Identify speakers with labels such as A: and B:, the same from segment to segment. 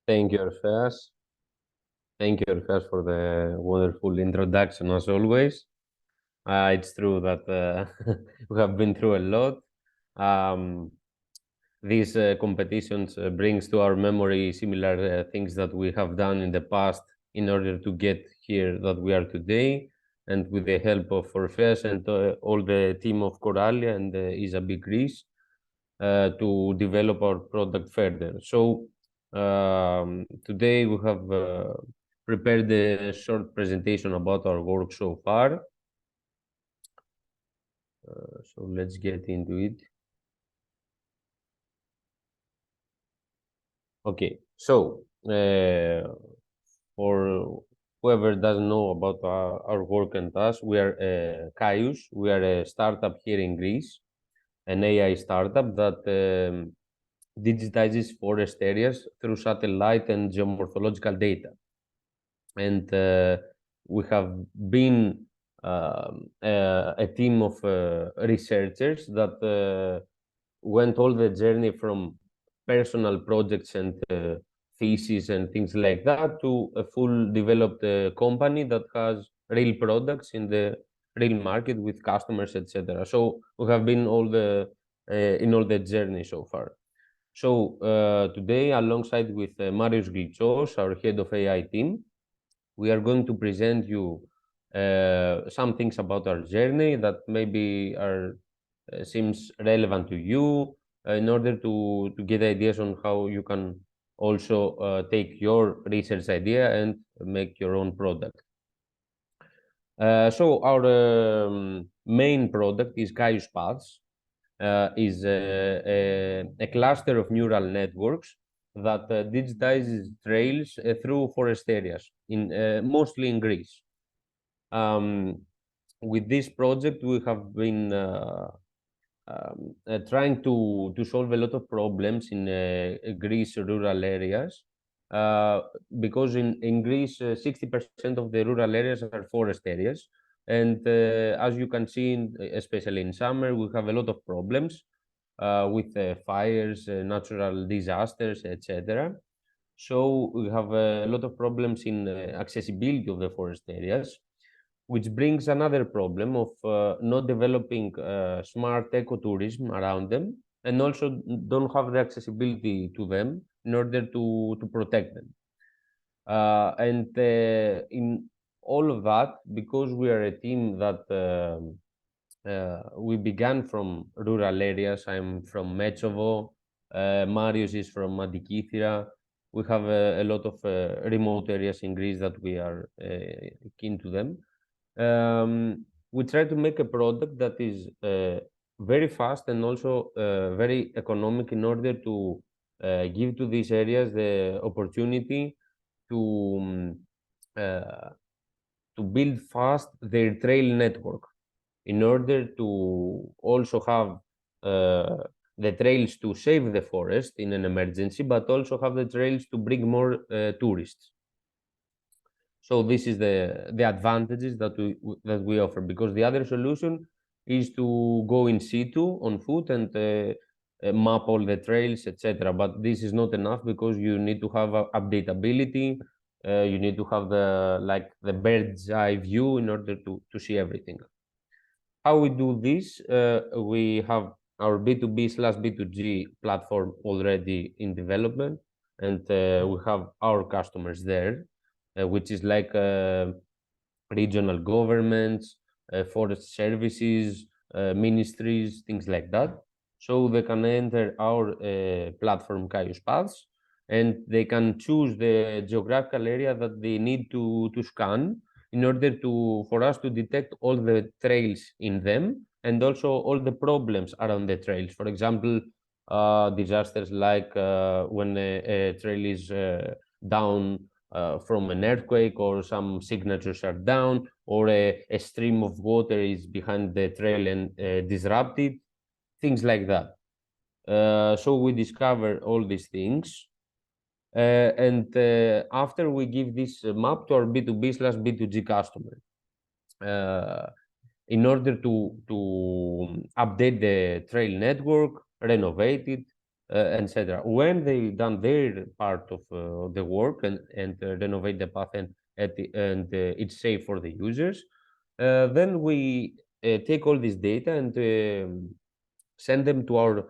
A: Thank you, Orpheus. Thank you, Orpheus, for the wonderful introduction, as always. It's true that we have been through a lot. These competitions brings to our memory similar things that we have done in the past in order to get here that we are today. And with the help of Orpheus and all the team of Coralia and Isabi Greece to develop our product further. So today we have prepared a short presentation about our work so far. So let's get into it. Okay, so for whoever doesn't know about our work and us, we are CAIUS. We are a startup here in Greece, an AI startup that digitizes forest areas through satellite and geomorphological data. And we have been a team of researchers that went all the journey from personal projects and theses and things like that to a full developed company that has real products in the real market with customers, etc. So we have been all the in all the journey so far. So today, alongside with Marius Glitsos, our head of AI team, we are going to present you some things about our journey that maybe are seems relevant to you in order to get ideas on how you can also take your research idea and make your own product. So our main product is CAIUS PATHS, is a cluster of neural networks that digitizes trails through forest areas, in mostly in Greece. With this project, we have been trying to solve a lot of problems in Greece rural areas, because in Greece, 60% of the rural areas are forest areas. And as you can see, especially in summer, we have a lot of problems with fires, natural disasters, etc. So we have a lot of problems in accessibility of the forest areas, which brings another problem of not developing smart ecotourism around them, and also don't have the accessibility to them in order to protect them. And in all of that, because we are a team that we began from rural areas. I'm from Metsovo. Marius is from Adikithira. We have a lot of remote areas in Greece that we are keen to them. We try to make a product that is very fast and also very economic in order to give to these areas the opportunity to build fast their trail network in order to also have the trails to save the forest in an emergency, but also have the trails to bring more tourists. So this is the advantages that we offer, because the other solution is to go in situ on foot and map all the trails, etc. But this is not enough, because you need to have updatability. You need to have the bird's eye view in order to see everything. How we do this? We have our B2B/B2G platform already in development, and we have our customers there, which is like regional governments, forest services, ministries, things like that. So they can enter our platform CAIUS Paths, and they can choose the geographical area that they need to scan in order for us to detect all the trails in them, and also all the problems around the trails. For example, disasters like when a trail is down from an earthquake, or some signatures are down, or a stream of water is behind the trail and disrupted, things like that. So we discover all these things. And after we give this map to our B2B/B2G customer, in order to update the trail network, renovate it, etc. When they done their part of the work and renovate the path and it's safe for the users, then we take all this data and send them to our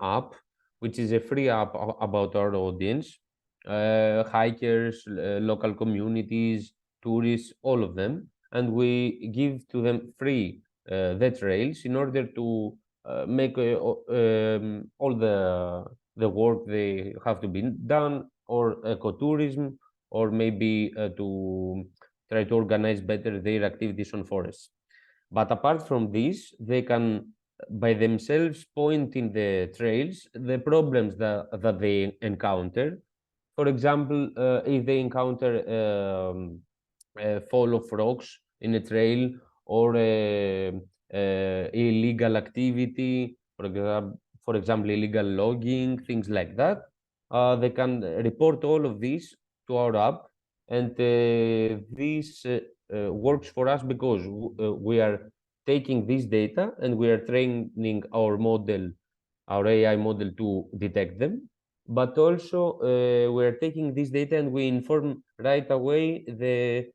A: app, which is a free app about our audience, hikers, local communities, tourists, all of them, and we give to them free the trails in order to make all the work they have to be done, or ecotourism, or maybe to try to organize better their activities on forests. But apart from this, they can by themselves point in the trails the problems that they encounter. For example, if they encounter a fall of rocks in a trail, or illegal activity, for example, illegal logging, things like that, they can report all of this to our app, and this works for us because we are taking this data and we are training our model, our AI model, to detect them. But also we are taking this data and we inform right away the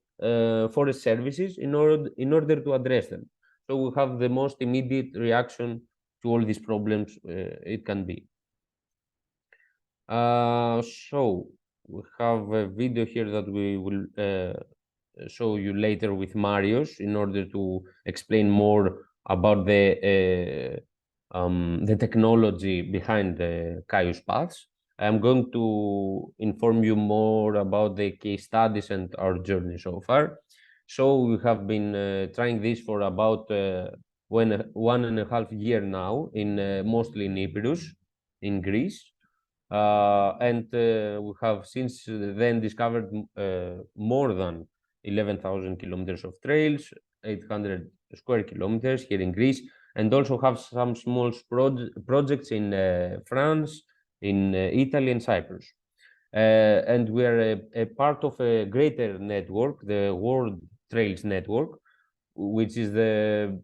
A: forest services in order to address them. So we have the most immediate reaction to all these problems it can be. So we have a video here that we will show you later with Marius in order to explain more about the technology behind the CAIUS paths. I'm going to inform you more about the case studies and our journey so far. So we have been trying this for about 1.5 years now, in mostly in Epirus, in Greece. And we have since then discovered more than 11,000 kilometers of trails, 800 square kilometers here in Greece, and also have some small projects in France, in Italy, and Cyprus. And we are a part of a greater network, the World Trails Network, which is the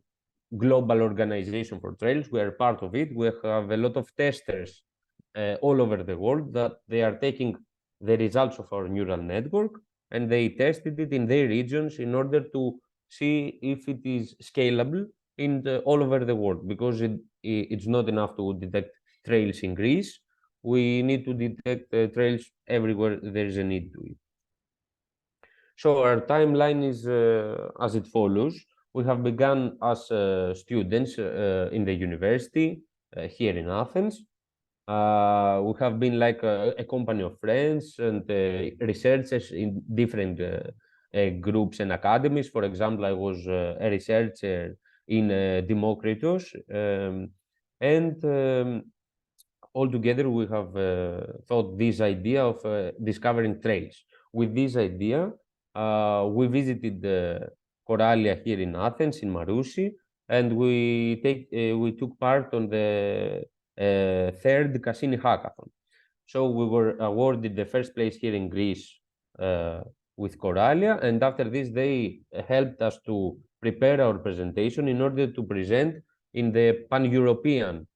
A: global organization for trails. We are part of it. We have a lot of testers all over the world that they are taking the results of our neural network and they tested it in their regions in order to see if it is scalable all over the world, because it's not enough to detect trails in Greece. We need to detect trails everywhere there is a need to it. So our timeline is as it follows. We have begun as students in the university here in Athens. We have been like a company of friends and researchers in different groups and academies. For example, I was a researcher in Democritus, and altogether we have thought this idea of discovering trails. With this idea, we visited Coralia here in Athens, in Marousi, and we took part on the third Cassini hackathon. So we were awarded the first place here in Greece with Coralia, and after this they helped us to prepare our presentation in order to present in the pan-European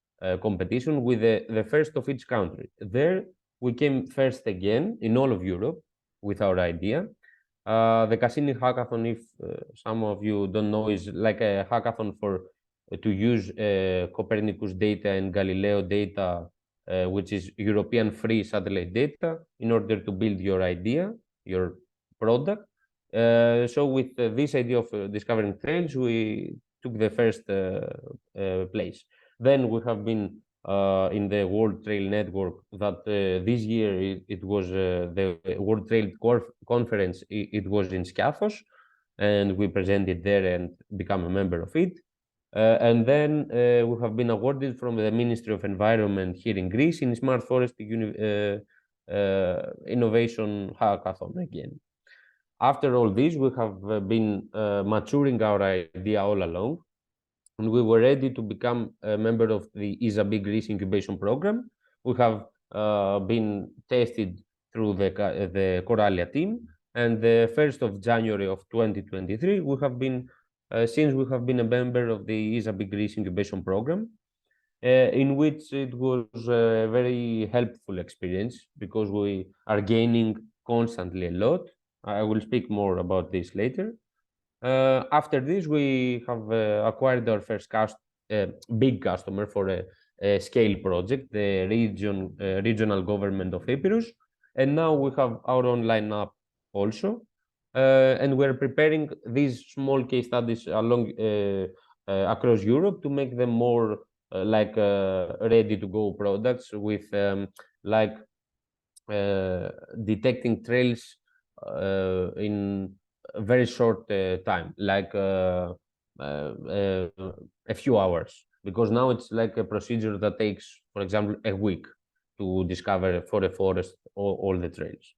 A: competition with the first of each country. There we came first again in all of Europe with our idea. The Cassini hackathon, if some of you don't know, is like a hackathon for to use Copernicus data and Galileo data, which is European free satellite data, in order to build your idea, your product. So with this idea of discovering trails, we took the first place. Then we have been in the World Trail Network that this year it was the World Trail Conference. It was in Skiathos, and we presented there and become a member of it. And then we have been awarded from the Ministry of Environment here in Greece in Smart Forest Innovation Hackathon again. After all this, we have been maturing our idea all along, and we were ready to become a member of the ISAB Greece incubation program. We have been tested through the Coralia team, and the 1st of January of 2023, we have been since we have been a member of the ISAB Greece incubation program. in which it was a very helpful experience because we are gaining constantly a lot. I will speak more about this later. After this, we have acquired our first big customer for a scale project, the regional government of Epirus, and now we have our online app also, and we're preparing these small case studies across Europe to make them more ready to go products with like detecting trails in a very short time, like a few hours, because now it's like a procedure that takes, for example, a week to discover for a forest all the trails.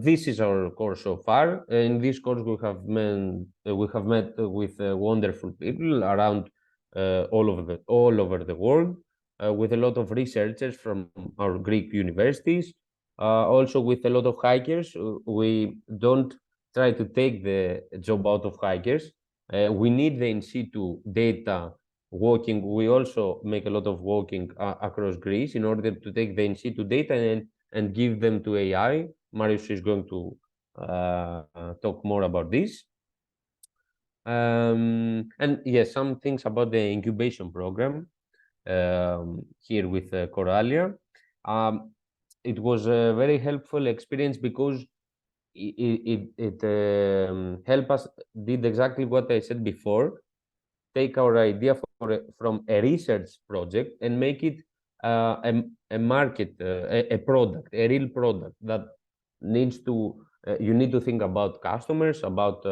A: This is our course so far. In this course, we have met with wonderful people around all over the world, with a lot of researchers from our Greek universities, also with a lot of hikers. We don't try to take the job out of hikers. We need the in situ data walking. We also make a lot of walking across Greece in order to take the in situ data and give them to AI. Marius is going to talk more about this. And yes, some things about the incubation program here with Coralia. It was a very helpful experience because it helped us did exactly what I said before, take our idea from a research project and make it a market, a product, a real product that needs to, you need to think about customers, about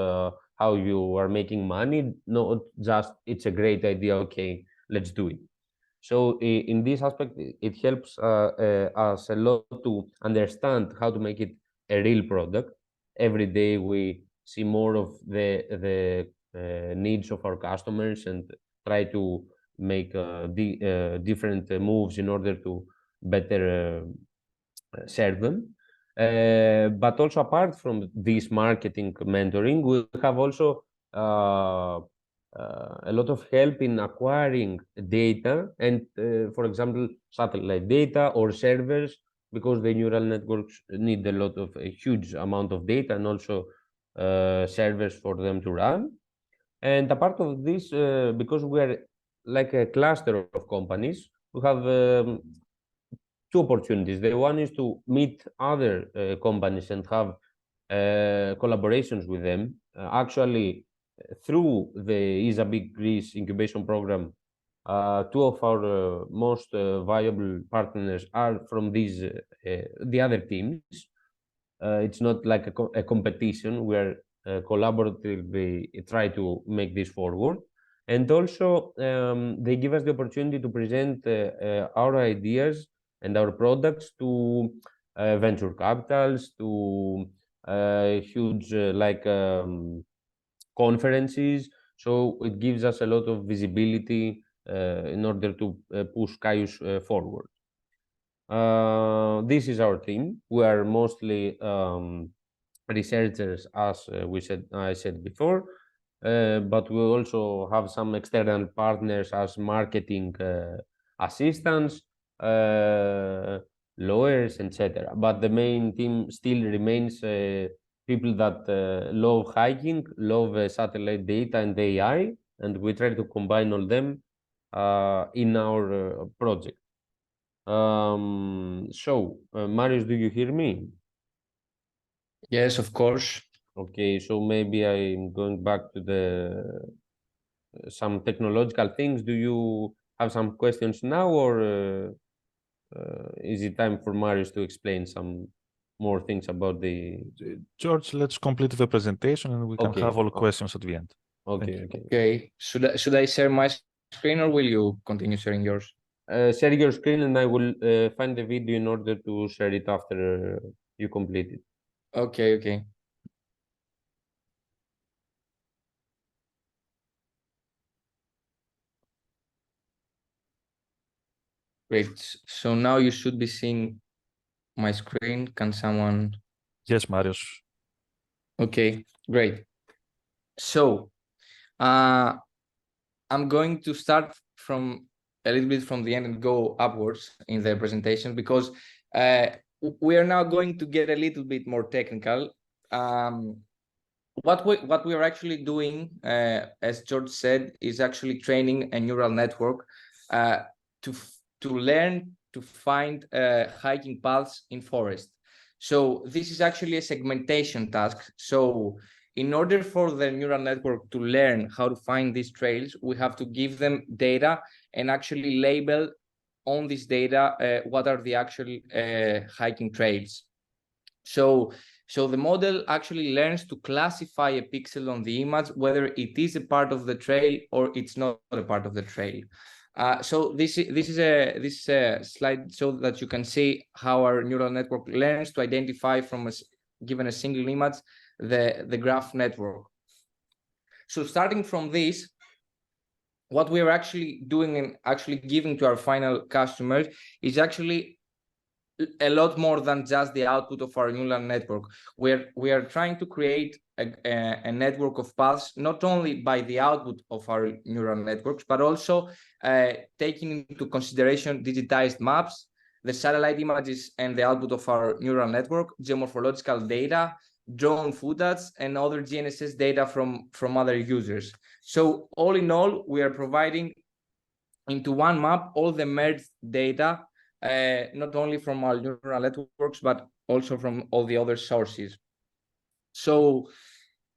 A: how you are making money, not just it's a great idea, okay, let's do it. So in this aspect, it helps us a lot to understand how to make it a real product. Every day we see more of the needs of our customers and try to make different moves in order to better serve them. But also apart from this marketing mentoring, we have also a lot of help in acquiring data and, for example, satellite data or servers, because the neural networks need a huge amount of data and also servers for them to run. And apart of this, because we are like a cluster of companies, we have two opportunities. The one is to meet other companies and have collaborations with them. Actually, through the ISA Big Greece incubation program, two of our most viable partners are from the other teams. It's not like a competition. We are collaboratively try to make this forward. And also, they give us the opportunity to present our ideas and our products to venture capitals, to huge conferences. So it gives us a lot of visibility in order to push CAIUS forward. This is our team. We are mostly researchers, as I said before, but we also have some external partners as marketing assistants, lawyers, etc. But the main team still remains people that love hiking, love satellite data and AI, and we try to combine all them in our project. Marius, do you hear me?
B: Yes, of course.
A: Okay, so maybe I'm going back to the some technological things. Do you have some questions now, or is it time for Marius to explain some more things about the...
C: George, let's complete the presentation and we can have all questions at the end.
B: Okay. Should I share my screen or will you continue sharing yours?
A: Share your screen and I will find the video in order to share it after you complete it.
B: Okay. Great. So now you should be seeing my screen. Can someone?
C: Yes, Marius.
B: Okay, great. So I'm going to start from a little bit from the end and go upwards in the presentation, because we are now going to get a little bit more technical. What we are actually doing, as George said, is actually training a neural network to learn to find hiking paths in forest. So this is actually a segmentation task. So in order for the neural network to learn how to find these trails, we have to give them data and actually label on this data what are the actual hiking trails. So the model actually learns to classify a pixel on the image, whether it is a part of the trail or it's not a part of the trail. So this is a slide so that you can see how our neural network learns to identify from given a single image the graph network. So starting from this, what we are actually doing and actually giving to our final customers is actually a lot more than just the output of our neural network. We are trying to create a network of paths, not only by the output of our neural networks, but also taking into consideration digitized maps, the satellite images and the output of our neural network, geomorphological data, drone footage, and other GNSS data from other users. So all in all, we are providing into one map all the merged data, not only from our neural networks, but also from all the other sources. So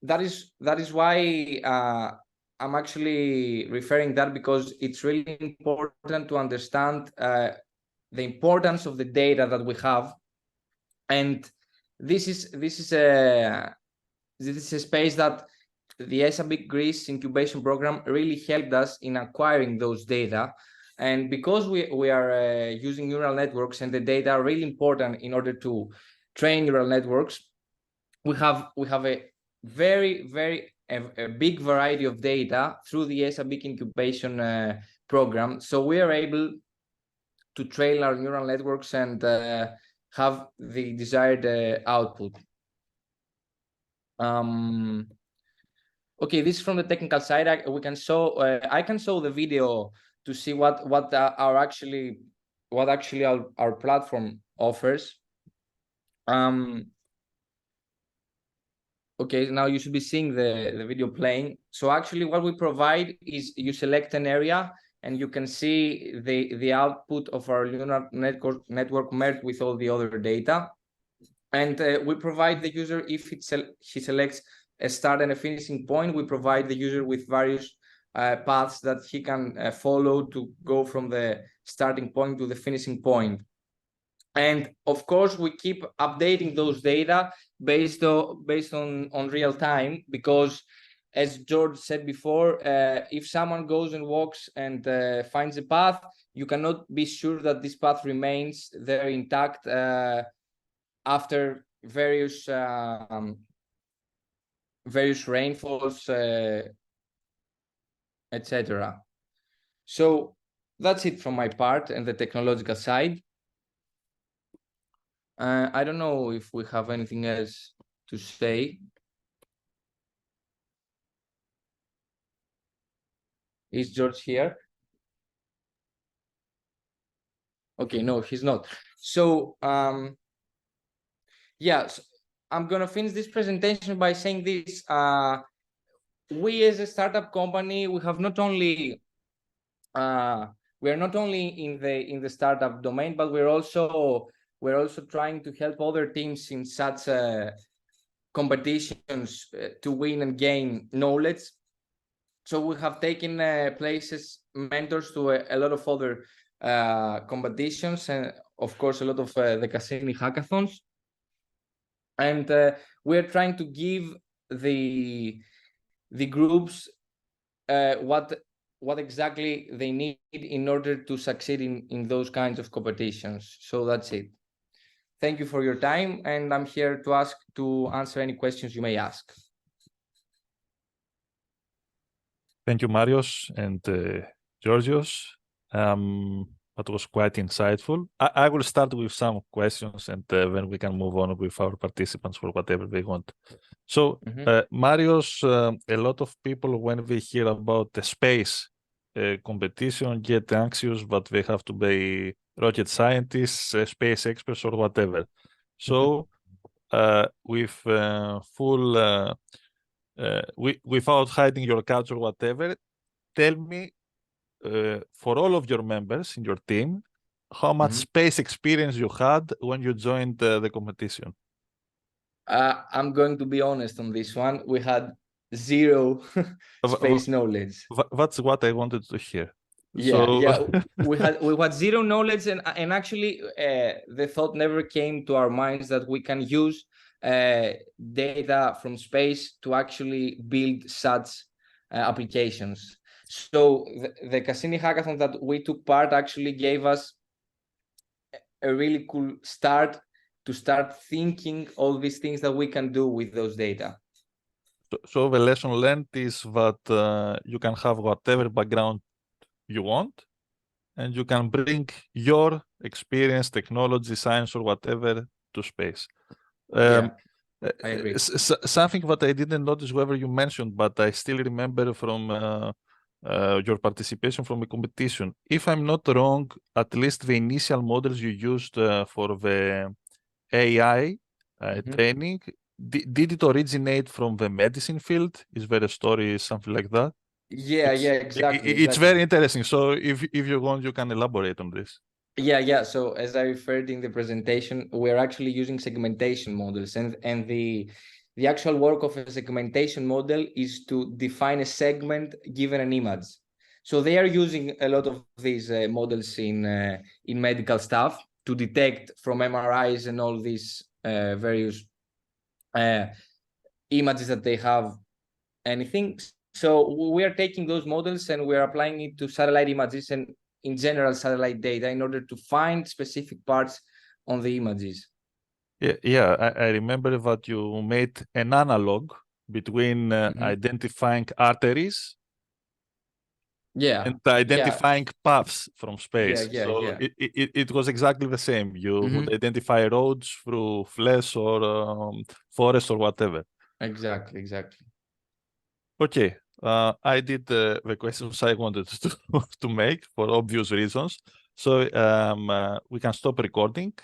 B: that is why I'm actually referring that, because it's really important to understand the importance of the data that we have. And this is a space that the ESA-BIC Greece incubation program really helped us in acquiring those data. And because we are using neural networks and the data are really important in order to train neural networks, we have a very a big variety of data through the ESA-BIC incubation program. So we are able to train our neural networks and have the desired output. Okay, this is from the technical side. I can show the video to see what actually our platform offers. Okay, now you should be seeing the video playing. So actually what we provide is you select an area and you can see the output of our neural network merged with all the other data. And we provide the user, if he selects a start and a finishing point, we provide the user with various paths that he can follow to go from the starting point to the finishing point. And of course, we keep updating those data based on real time, because as George said before, if someone goes and walks and finds a path, you cannot be sure that this path remains there intact after various rainfalls, etc. So that's it from my part and the technological side. I don't know if we have anything else to say. Is George here? Okay, no, he's not. So yeah, so I'm gonna finish this presentation by saying this. We as a startup company, we have not only we are not only in the startup domain, but we're also trying to help other teams in such competitions to win and gain knowledge. So we have taken mentors to a lot of other competitions, and of course a lot of the Cassini hackathons. And we're trying to give the groups what exactly they need in order to succeed in those kinds of competitions. So that's it. Thank you for your time, and I'm here to answer any questions you may ask.
C: Thank you, Marios and Georgios. That was quite insightful. I will start with some questions, and then we can move on with our participants for whatever they want. So, Marios, a lot of people, when they hear about the space, competition get anxious that they have to be rocket scientists, space experts, or whatever. So with full, without hiding your culture or whatever, tell me, for all of your members in your team, how much space experience you had when you joined the competition.
B: I'm going to be honest on this one. We had zero space knowledge.
C: That's what I wanted to hear.
B: Yeah,
C: so...
B: yeah. we had zero knowledge, and actually, the thought never came to our minds that we can use data from space to actually build such applications. So the Cassini hackathon that we took part actually gave us a really cool start to start thinking all these things that we can do with those data.
C: So the lesson learned is that you can have whatever background you want, and you can bring your experience, technology, science, or whatever to space.
B: Yeah, I agree.
C: Something that I didn't notice whether you mentioned, but I still remember from your participation from a competition. If I'm not wrong, at least the initial models you used for the AI training, did it originate from the medicine field? Is there a story, something like that?
B: Yeah, exactly.
C: It's very interesting. So if you want, you can elaborate on this.
B: Yeah. So as I referred in the presentation, we're actually using segmentation models, and the actual work of a segmentation model is to define a segment given an image. So they are using a lot of these models in medical stuff to detect from MRIs and all these various images that they have anything. So we are taking those models and we are applying it to satellite images and in general satellite data in order to find specific parts on the images.
C: Yeah, I remember that you made an analog between identifying arteries and identifying paths from space. So it was exactly the same. You would identify roads through flesh or forest or whatever.
B: Exactly.
C: Okay, I did the questions I wanted to make for obvious reasons. So we can stop recording.